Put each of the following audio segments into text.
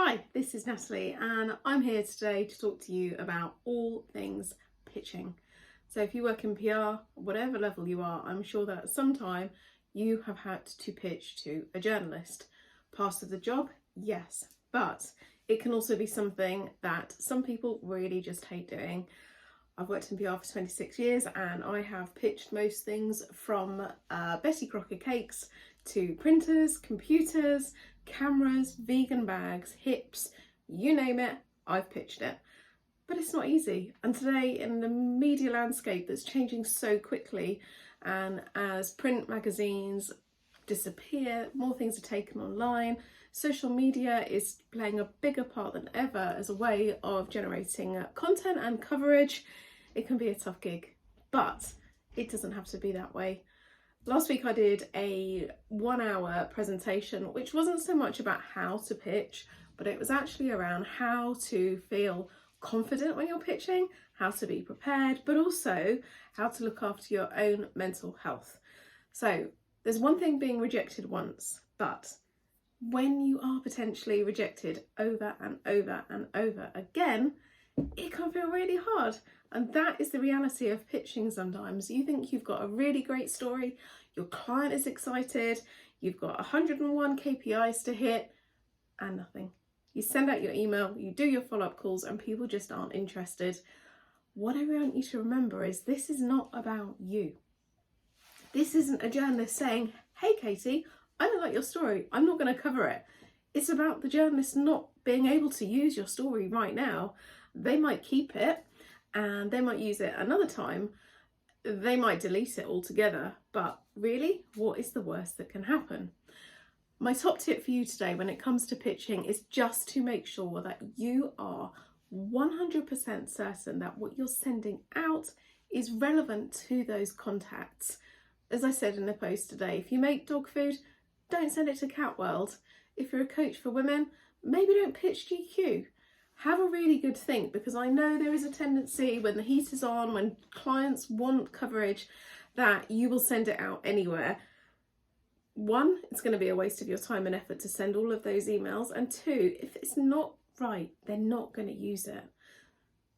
Hi, this is Natalie and I'm here today to talk to you about all things pitching. So if you work in PR, whatever level you are, I'm sure that at some time you have had to pitch to a journalist. Part of the job, yes, but it can also be something that some people really just hate doing. I've worked in PR for 26 years and I have pitched most things from Betty Crocker cakes to printers, computers, cameras, vegan bags, hips, you name it, I've pitched it. But it's not easy. And today in the media landscape that's changing so quickly, and as print magazines disappear, more things are taken online, social media is playing a bigger part than ever as a way of generating content and coverage. It can be a tough gig, but it doesn't have to be that way. Last week I did a 1-hour presentation, which wasn't so much about how to pitch, but it was actually around how to feel confident when you're pitching, how to be prepared, but also how to look after your own mental health. So there's one thing being rejected once, but when you are potentially rejected over and over and over again, it can feel really hard. And that is the reality of pitching sometimes. You think you've got a really great story, your client is excited, you've got 101 KPIs to hit, and nothing. You send out your email, you do your follow-up calls, and people just aren't interested. What I want you to remember is this is not about you. This isn't a journalist saying, hey Katie, I don't like your story, I'm not going to cover it. It's about the journalist not being able to use your story right now. They might keep it and they might use it another time. They might delete it altogether, but really, what is the worst that can happen? My top tip for you today when it comes to pitching is just to make sure that you are 100% certain that what you're sending out is relevant to those contacts. As I said in the post today, if you make dog food, don't send it to Cat World. If you're a coach for women, maybe don't pitch GQ. Have a really good think, because I know there is a tendency when the heat is on, when clients want coverage, that you will send it out anywhere. One, it's going to be a waste of your time and effort to send all of those emails. And two, if it's not right, they're not going to use it.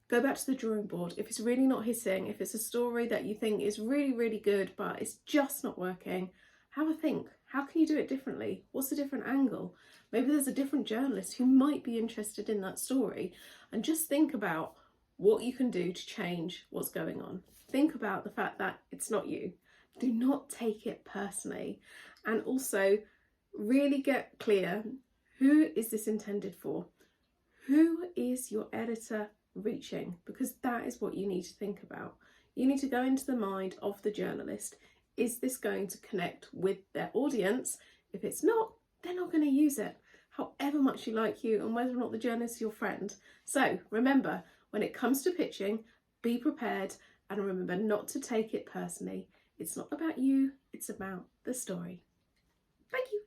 Go back to the drawing board. If it's really not hitting, if it's a story that you think is really, really good, but it's just not working, have a think. How can you do it differently? What's a different angle? Maybe there's a different journalist who might be interested in that story, and just think about what you can do to change what's going on. Think about the fact that it's not you. Do not take it personally. And also really get clear, who is this intended for? Who is your editor reaching? Because that is what you need to think about. You need to go into the mind of the journalist. Is this going to connect with their audience? If it's not, they're not going to use it, however much you like you and whether or not the journalist is your friend. So remember, when it comes to pitching, be prepared and remember not to take it personally. It's not about you, it's about the story. Thank you.